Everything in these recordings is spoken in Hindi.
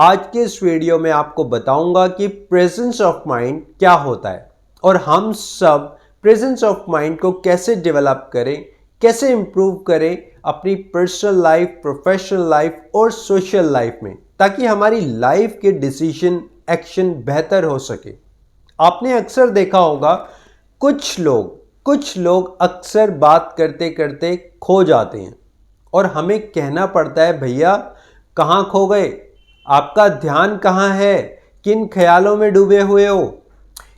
आज के इस वीडियो में आपको बताऊंगा कि प्रेजेंस ऑफ माइंड क्या होता है और हम सब प्रेजेंस ऑफ माइंड को कैसे डेवलप करें, कैसे इंप्रूव करें अपनी पर्सनल लाइफ, प्रोफेशनल लाइफ और सोशल लाइफ में, ताकि हमारी लाइफ के डिसीजन, एक्शन बेहतर हो सके। आपने अक्सर देखा होगा कुछ लोग अक्सर बात करते करते खो जाते हैं और हमें कहना पड़ता है, भैया कहाँ खो गए, आपका ध्यान कहाँ है, किन ख्यालों में डूबे हुए हो।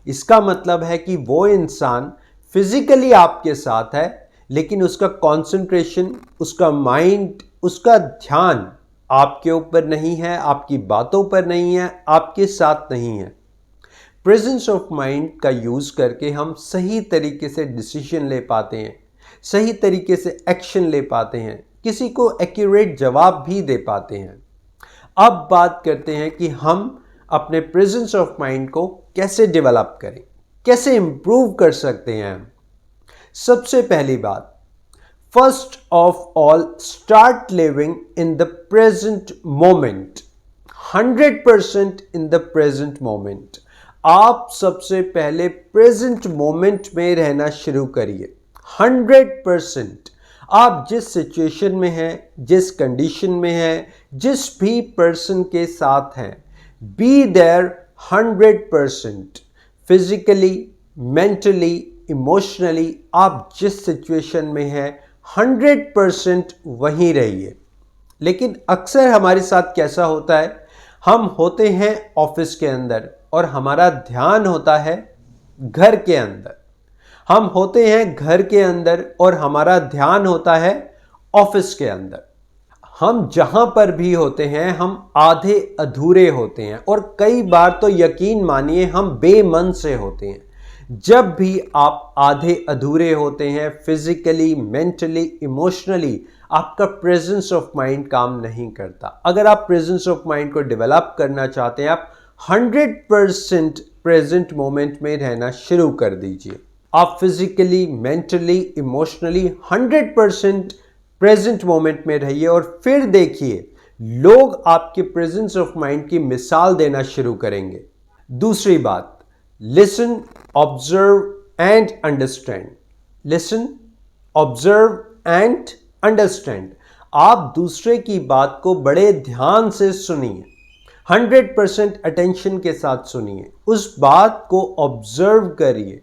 इसका मतलब है कि वो इंसान फिजिकली आपके साथ है, लेकिन उसका कंसंट्रेशन, उसका माइंड, उसका ध्यान आपके ऊपर नहीं है, आपकी बातों पर नहीं है, आपके साथ नहीं है। प्रेजेंस ऑफ माइंड का यूज करके हम सही तरीके से डिसीजन ले पाते हैं, सही तरीके से एक्शन ले पाते हैं, किसी को एक्यूरेट जवाब भी दे पाते हैं। अब बात करते हैं कि हम अपने प्रेजेंस ऑफ माइंड को कैसे डेवलप करें, कैसे इंप्रूव कर सकते हैं। सबसे पहली बात, first of all start living in the present moment. 100% in the present moment. आप सबसे पहले प्रेजेंट मोमेंट में रहना शुरू करिए। 100% आप जिस सिचुएशन में हैं, जिस कंडीशन में हैं, जिस भी पर्सन के साथ हैं, be there 100%। Physically, mentally, emotionally आप जिस सिचुएशन में हैं 100% वहीं रहिए। लेकिन अक्सर हमारे साथ कैसा होता है, हम होते हैं ऑफिस के अंदर और हमारा ध्यान होता है घर के अंदर। हम होते हैं घर के अंदर और हमारा ध्यान होता है ऑफिस के अंदर। हम जहां पर भी होते हैं हम आधे अधूरे होते हैं और कई बार तो यकीन मानिए हम बेमन से होते हैं। जब भी आप आधे अधूरे होते हैं, फिजिकली, मेंटली, इमोशनली, आपका प्रेजेंस ऑफ माइंड काम नहीं करता। अगर आप प्रेजेंस ऑफ माइंड को डेवलप करना चाहते हैं, आप 100% प्रेजेंट मोमेंट में रहना शुरू कर दीजिए। आप physically, mentally, emotionally 100% present moment में रहिए और फिर देखिए लोग आपके प्रेजेंस ऑफ माइंड की मिसाल देना शुरू करेंगे। दूसरी बात, listen, observe and understand. Listen, observe and understand. आप दूसरे की बात को बड़े ध्यान से सुनिए, 100% अटेंशन के साथ सुनिए, उस बात को ऑब्जर्व करिए,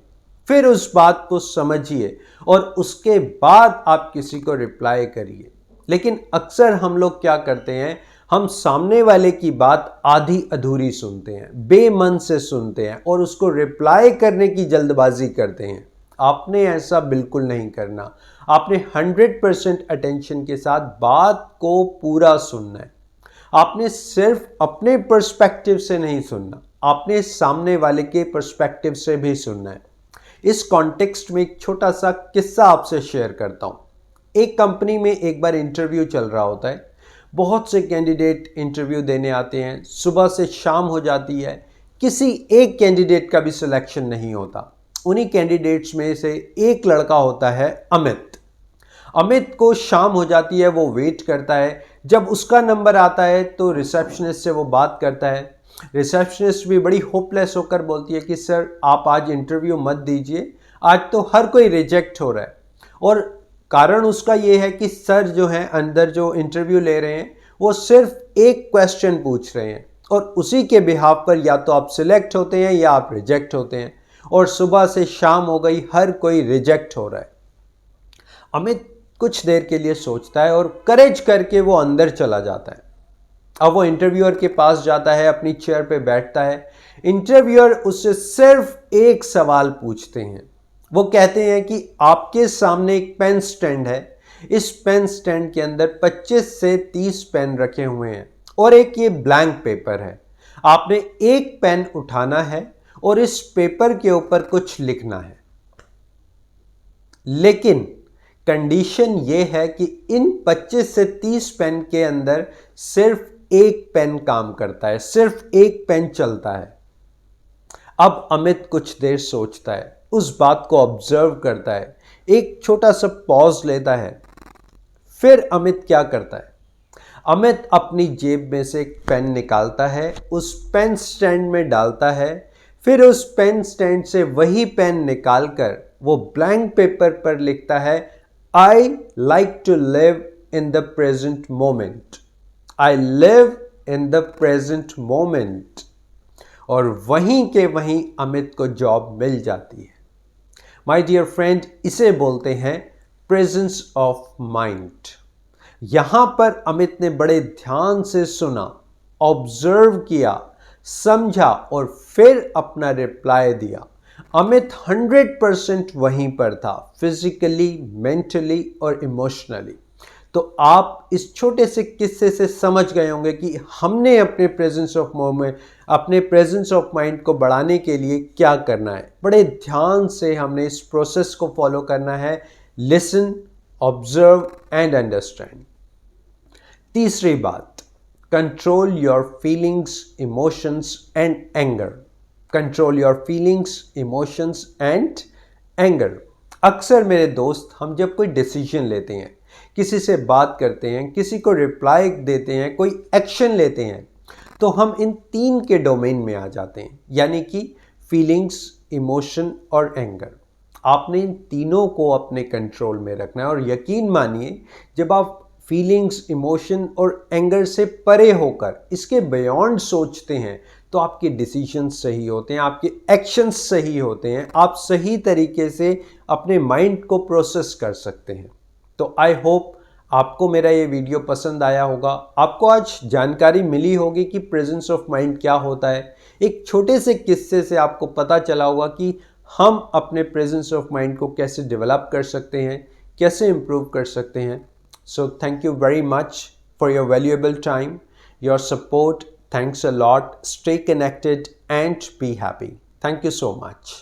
फिर उस बात को समझिए और उसके बाद आप किसी को रिप्लाई करिए। लेकिन अक्सर हम लोग क्या करते हैं, हम सामने वाले की बात आधी अधूरी सुनते हैं, बेमन से सुनते हैं और उसको रिप्लाई करने की जल्दबाजी करते हैं। आपने ऐसा बिल्कुल नहीं करना। आपने 100% अटेंशन के साथ बात को पूरा सुनना है। आपने सिर्फ अपने पर्सपेक्टिव से नहीं सुनना, आपने सामने वाले के पर्सपेक्टिव से भी सुनना है। इस कॉन्टेक्स्ट में एक छोटा सा किस्सा आपसे शेयर करता हूं। एक कंपनी में एक बार इंटरव्यू चल रहा होता है। बहुत से कैंडिडेट इंटरव्यू देने आते हैं, सुबह से शाम हो जाती है, किसी एक कैंडिडेट का भी सिलेक्शन नहीं होता। उन्हीं कैंडिडेट्स में से एक लड़का होता है अमित। अमित को शाम हो जाती है, वो वेट करता है। जब उसका नंबर आता है तो रिसेप्शनिस्ट से वो बात करता है। रिसेप्शनिस्ट भी बड़ी होपलेस होकर बोलती है कि सर आप आज इंटरव्यू मत दीजिए, आज तो हर कोई रिजेक्ट हो रहा है। और कारण उसका ये है कि सर जो हैं अंदर जो इंटरव्यू ले रहे हैं वो सिर्फ एक क्वेश्चन पूछ रहे हैं और उसी के बिहाफ पर या तो आप सिलेक्ट होते हैं या आप रिजेक्ट होते हैं। और सुबह से शाम हो गई, हर कोई रिजेक्ट हो रहा है। अमित कुछ देर के लिए सोचता है और करेज करके वो अंदर चला जाता है। अब वो इंटरव्यूअर के पास जाता है, अपनी चेयर पे बैठता है। इंटरव्यूअर उससे सिर्फ एक सवाल पूछते हैं। वो कहते हैं कि आपके सामने एक पेन स्टैंड है, इस पेन स्टैंड के अंदर 25 से 30 पेन रखे हुए हैं और एक ये ब्लैंक पेपर है। आपने एक पेन उठाना है और इस पेपर के ऊपर कुछ लिखना है। लेकिन कंडीशन ये है कि इन 25 से 30 पेन के अंदर सिर्फ एक पेन काम करता है, सिर्फ एक पेन चलता है। अब अमित कुछ देर सोचता है, उस बात को ऑब्जर्व करता है, एक छोटा सा पॉज लेता है। फिर अमित क्या करता है, अमित अपनी जेब में से एक पेन निकालता है, उस पेन स्टैंड में डालता है, फिर उस पेन स्टैंड से वही पेन निकालकर वो ब्लैंक पेपर पर लिखता है, I like to live in the present moment. I live in the present moment. और वहीं के वहीं अमित को जॉब मिल जाती है। माय डियर फ्रेंड, इसे बोलते हैं प्रेजेंस ऑफ माइंड। यहां पर अमित ने बड़े ध्यान से सुना, ऑब्जर्व किया, समझा और फिर अपना रिप्लाई दिया। अमित 100% वहीं पर था, फिजिकली, मेंटली और इमोशनली। तो आप इस छोटे से किस्से से समझ गए होंगे कि हमने अपने प्रेजेंस ऑफ माइंड को बढ़ाने के लिए क्या करना है। बड़े ध्यान से हमने इस प्रोसेस को फॉलो करना है, लिसन, ऑब्जर्व एंड अंडरस्टैंड। तीसरी बात, control your feelings, emotions and anger. Control your feelings, emotions and anger. अक्सर मेरे दोस्त, हम जब कोई डिसीजन लेते हैं, किसी से बात करते हैं, किसी को रिप्लाई देते हैं, कोई एक्शन लेते हैं, तो हम इन 3 के डोमेन में आ जाते हैं, यानी कि फीलिंग्स, इमोशन और एंगर। आपने इन तीनों को अपने कंट्रोल में रखना है और यकीन मानिए, जब आप फीलिंग्स, इमोशन और एंगर से परे होकर इसके बियॉन्ड सोचते हैं तो आपके डिसीजंस सही होते हैं, आपके एक्शंस सही होते हैं, आप सही तरीके से अपने माइंड को प्रोसेस कर सकते हैं। तो आई होप आपको मेरा ये वीडियो पसंद आया होगा, आपको आज जानकारी मिली होगी कि प्रेजेंस ऑफ माइंड क्या होता है। एक छोटे से किस्से से आपको पता चला होगा कि हम अपने प्रेजेंस ऑफ माइंड को कैसे डेवलप कर सकते हैं, कैसे इम्प्रूव कर सकते हैं। So thank you very much for your valuable time, your support. Thanks a lot. Stay connected and be happy. Thank you so much.